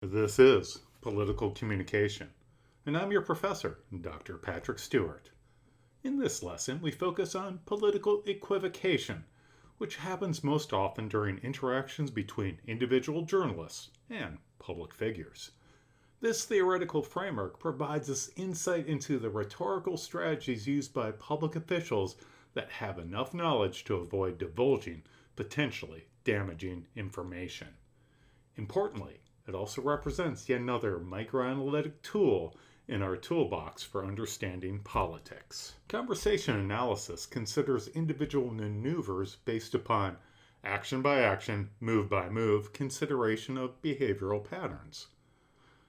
This is Political Communication, and I'm your professor, Dr. Patrick Stewart. In this lesson, we focus on political equivocation, which happens most often during interactions between individual journalists and public figures. This theoretical framework provides us insight into the rhetorical strategies used by public officials that have enough knowledge to avoid divulging potentially damaging information. Importantly, it also represents yet another microanalytic tool in our toolbox for understanding politics. Conversation analysis considers individual maneuvers based upon action by action, move by move consideration of behavioral patterns.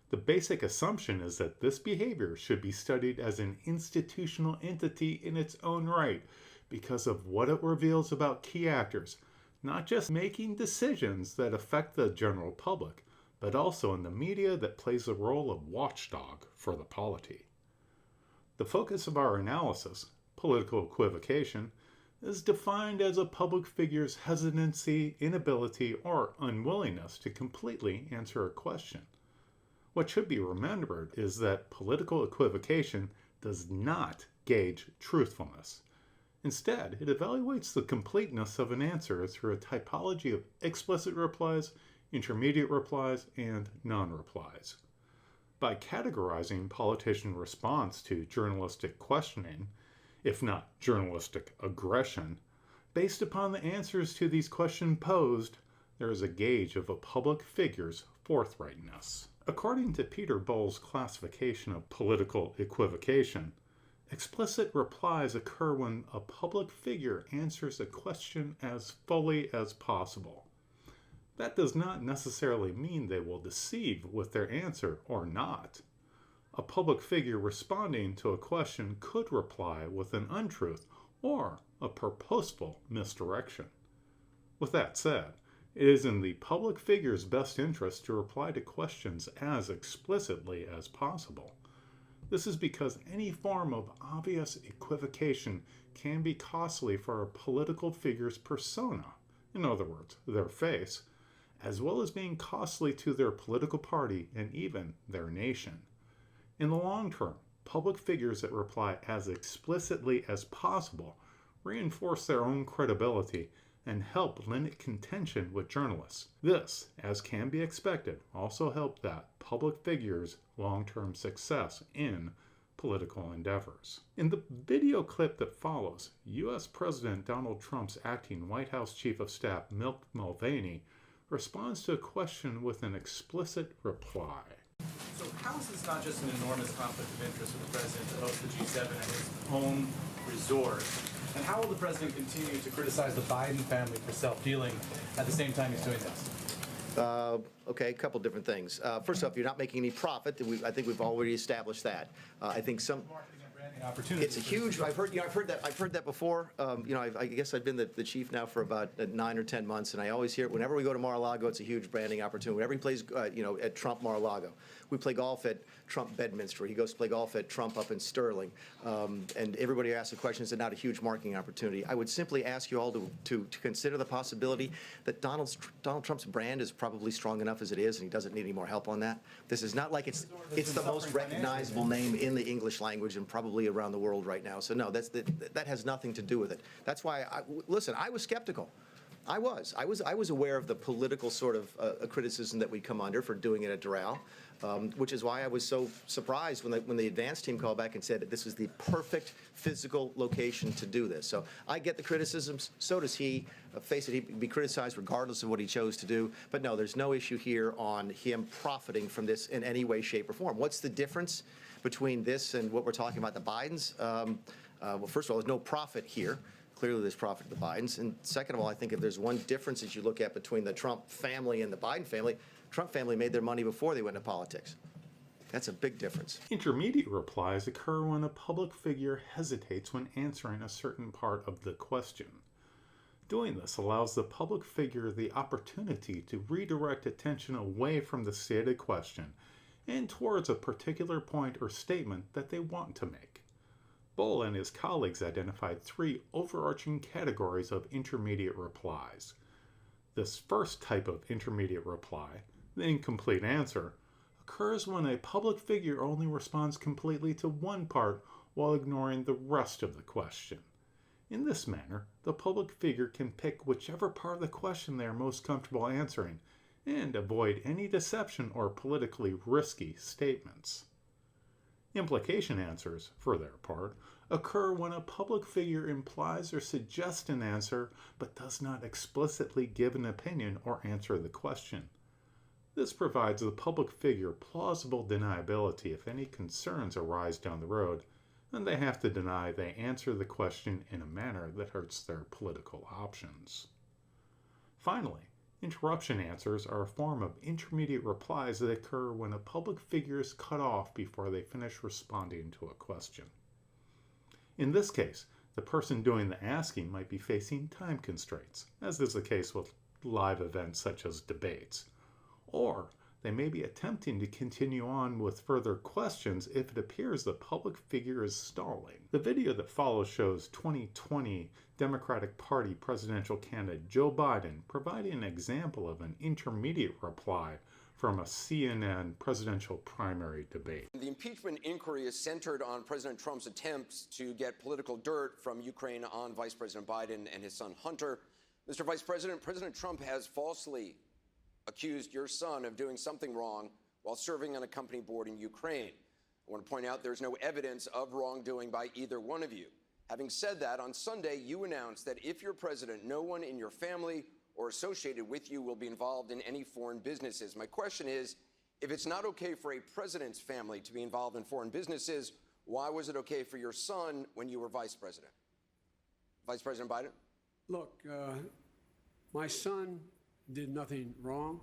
The basic assumption is that this behavior should be studied as an institutional entity in its own right because of what it reveals about key actors, not just making decisions that affect the general public, but also in the media that plays the role of watchdog for the polity. The focus of our analysis, political equivocation, is defined as a public figure's hesitancy, inability, or unwillingness to completely answer a question. What should be remembered is that political equivocation does not gauge truthfulness. Instead, it evaluates the completeness of an answer through a typology of explicit replies, intermediate replies, and non-replies. By categorizing politician response to journalistic questioning, if not journalistic aggression, based upon the answers to these questions posed, there is a gauge of a public figure's forthrightness. According to Peter Bohl's classification of political equivocation, explicit replies occur when a public figure answers a question as fully as possible. That does not necessarily mean they will deceive with their answer or not. A public figure responding to a question could reply with an untruth or a purposeful misdirection. With that said, it is in the public figure's best interest to reply to questions as explicitly as possible. This is because any form of obvious equivocation can be costly for a political figure's persona, in other words, their face, as well as being costly to their political party and even their nation. In the long term, public figures that reply as explicitly as possible reinforce their own credibility and help limit contention with journalists. This, as can be expected, also helped that public figures' long-term success in political endeavors. In the video clip that follows, U.S. President Donald Trump's acting White House Chief of Staff Mick Mulvaney responds to a question with an explicit reply. So how is this not just an enormous conflict of interest for the president to host the G7 at his own resort? And how will the president continue to criticize the Biden family for self-dealing at the same time he's doing this? Okay, a couple different things. First off, you're not making any profit. I think we've already established that. I think some. It's a huge. I've heard that before. I guess I've been the chief now for about 9 or 10 months, and I always hear it whenever we go to Mar-a-Lago. It's a huge branding opportunity. Whenever he plays, at Trump Mar-a-Lago, we play golf at Trump Bedminster. He goes to play golf at Trump up in Sterling, and everybody asks the question: is it not a huge marketing opportunity? I would simply ask you all to consider the possibility that Donald Trump's brand is probably strong enough as it is, and he doesn't need any more help on that. This is not like it's the most recognizable name in the English language and probably around the world right now. So no, that has nothing to do with it. That's why listen, I was skeptical. I was aware of the political sort of criticism that we'd come under for doing it at Doral, which is why I was so surprised when the advance team called back and said that this was the perfect physical location to do this. So I get the criticisms. So does he. Face it, he'd be criticized regardless of what he chose to do. But no, there's no issue here on him profiting from this in any way, shape, or form. What's the difference between this and what we're talking about, the Bidens? Well, first of all, there's no profit here. Clearly, there's profit to the Bidens. And second of all, I think if there's one difference as you look at between the Trump family and the Biden family, Trump family made their money before they went into politics. That's a big difference. Intermediate replies occur when a public figure hesitates when answering a certain part of the question. Doing this allows the public figure the opportunity to redirect attention away from the stated question and towards a particular point or statement that they want to make. Bohl and his colleagues identified 3 overarching categories of intermediate replies. This first type of intermediate reply, the incomplete answer, occurs when a public figure only responds completely to one part while ignoring the rest of the question. In this manner, the public figure can pick whichever part of the question they are most comfortable answering and avoid any deception or politically risky statements. Implication answers, for their part, occur when a public figure implies or suggests an answer but does not explicitly give an opinion or answer the question. This provides the public figure plausible deniability if any concerns arise down the road, and they have to deny they answer the question in a manner that hurts their political options. Finally, interruption answers are a form of intermediate replies that occur when a public figure is cut off before they finish responding to a question. In this case, the person doing the asking might be facing time constraints, as is the case with live events such as debates, or they may be attempting to continue on with further questions if it appears the public figure is stalling. The video that follows shows 2020 Democratic Party presidential candidate Joe Biden providing an example of an intermediate reply from a CNN presidential primary debate. The impeachment inquiry is centered on President Trump's attempts to get political dirt from Ukraine on Vice President Biden and his son Hunter. Mr. Vice President, President Trump has falsely accused your son of doing something wrong while serving on a company board in Ukraine. I want to point out there's no evidence of wrongdoing by either one of you. Having said that, on Sunday, you announced that if you're president, no one in your family or associated with you will be involved in any foreign businesses. My question is, if it's not okay for a president's family to be involved in foreign businesses, why was it okay for your son when you were vice president? Vice President Biden? Look, my son did nothing wrong.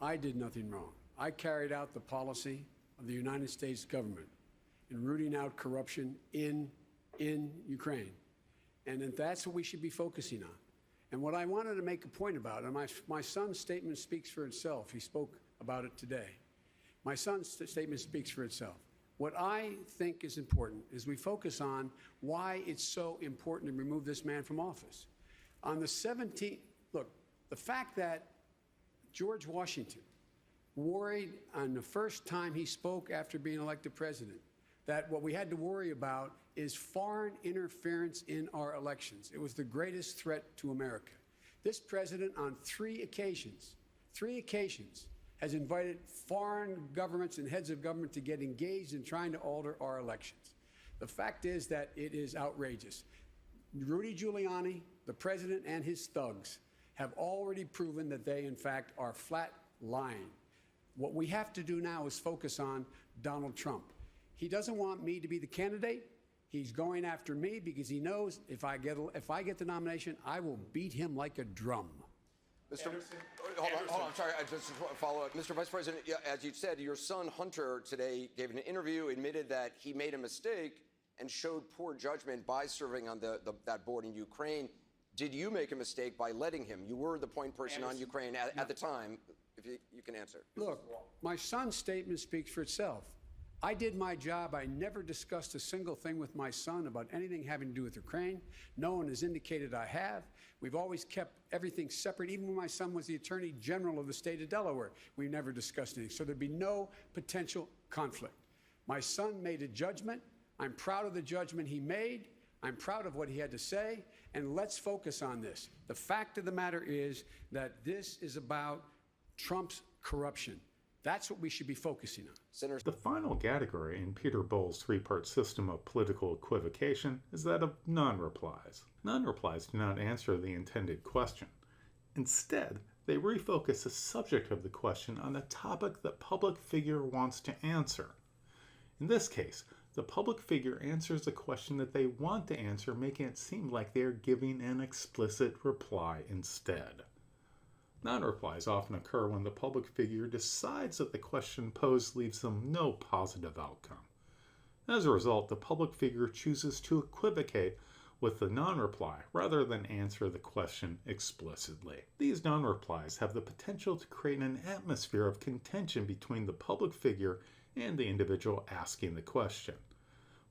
I did nothing wrong. I carried out the policy of the United States government in rooting out corruption in Ukraine. And that's what we should be focusing on. And what I wanted to make a point about, and my son's statement speaks for itself. He spoke about it today. My son's statement speaks for itself. What I think is important is we focus on why it's so important to remove this man from office. On the 17th, look, the fact that George Washington worried on the first time he spoke after being elected president that what we had to worry about is foreign interference in our elections. It was the greatest threat to America. This president on three occasions, has invited foreign governments and heads of government to get engaged in trying to alter our elections. The fact is that it is outrageous. Rudy Giuliani, the president, and his thugs have already proven that they, in fact, are flat lying. What we have to do now is focus on Donald Trump. He doesn't want me to be the candidate. He's going after me because he knows if I get the nomination, I will beat him like a drum. Mr. Hold on, I'm sorry, I just follow up. Mr. Vice President, as you said, your son Hunter today gave an interview, admitted that he made a mistake and showed poor judgment by serving on that board in Ukraine. Did you make a mistake by letting him? You were the point person on Ukraine at the time, if you can answer. Look, my son's statement speaks for itself. I did my job. I never discussed a single thing with my son about anything having to do with Ukraine. No one has indicated I have. We've always kept everything separate. Even when my son was the Attorney General of the state of Delaware, we never discussed anything. So there'd be no potential conflict. My son made a judgment. I'm proud of the judgment he made. I'm proud of what he had to say. And let's focus on this. The fact of the matter is that this is about Trump's corruption. That's what we should be focusing on. Senators. The final category in Peter Bohl's three-part system of political equivocation is that of non-replies. Non-replies do not answer the intended question. Instead, they refocus the subject of the question on the topic the public figure wants to answer. In this case, the public figure answers the question that they want to answer, making it seem like they are giving an explicit reply instead. Non-replies often occur when the public figure decides that the question posed leaves them no positive outcome. As a result, the public figure chooses to equivocate with the non-reply rather than answer the question explicitly. These non-replies have the potential to create an atmosphere of contention between the public figure and the individual asking the question,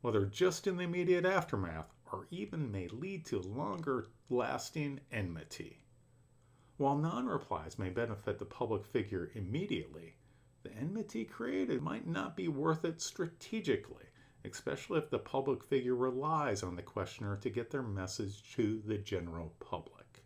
whether just in the immediate aftermath or even may lead to longer-lasting enmity. While non-replies may benefit the public figure immediately, the enmity created might not be worth it strategically, especially if the public figure relies on the questioner to get their message to the general public.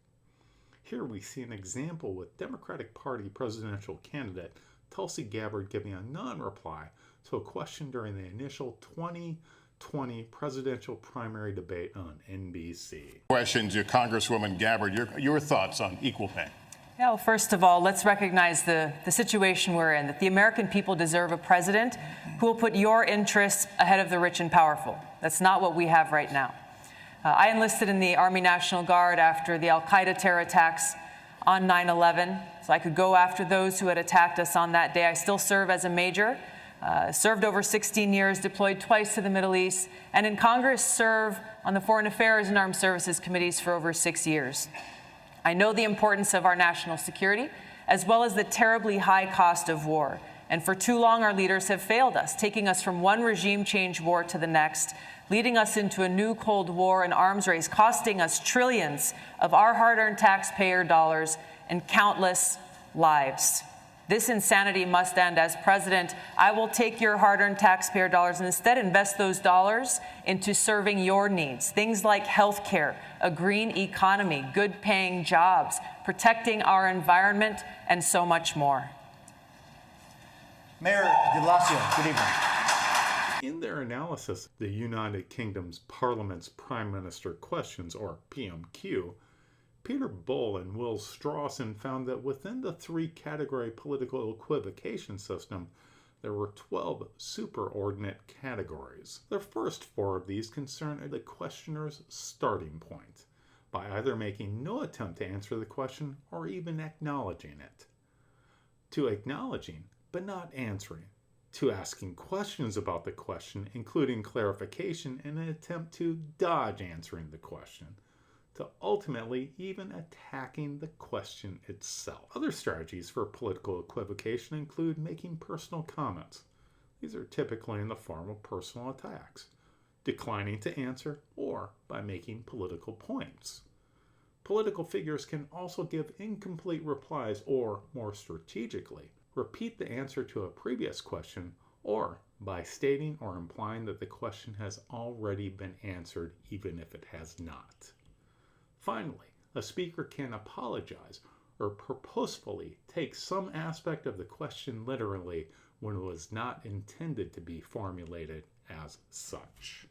Here we see an example with Democratic Party presidential candidate Tulsi Gabbard giving a non-reply to a question during the initial 2020 presidential primary debate on NBC. Question to Congresswoman Gabbard, your thoughts on equal pay? Well, first of all, let's recognize the situation we're in, that the American people deserve a president who will put your interests ahead of the rich and powerful. That's not what we have right now. I enlisted in the Army National Guard after the al-Qaeda terror attacks on 9/11, so I could go after those who had attacked us on that day. I still serve as a major, served over 16 years, deployed twice to the Middle East, and in Congress serve on the Foreign Affairs and Armed Services Committees for over 6 years. I know the importance of our national security, as well as the terribly high cost of war. And for too long, our leaders have failed us, taking us from one regime change war to the next, leading us into a new Cold War and arms race, costing us trillions of our hard-earned taxpayer dollars and countless lives. This insanity must end. As president, I will take your hard-earned taxpayer dollars and instead invest those dollars into serving your needs. Things like health care, a green economy, good-paying jobs, protecting our environment, and so much more. Mayor de Blasio, good evening. In their analysis, the United Kingdom's Parliament's Prime Minister Questions, or PMQ, Peter Bull and Will Strawson found that within the three-category political equivocation system, there were 12 superordinate categories. The first four of these concern the questioner's starting point, by either making no attempt to answer the question or even acknowledging it, to acknowledging but not answering, to asking questions about the question, including clarification in an attempt to dodge answering the question, to ultimately even attacking the question itself. Other strategies for political equivocation include making personal comments. These are typically in the form of personal attacks, declining to answer, or by making political points. Political figures can also give incomplete replies or, more strategically, repeat the answer to a previous question, or by stating or implying that the question has already been answered even if it has not. Finally, a speaker can apologize or purposefully take some aspect of the question literally when it was not intended to be formulated as such.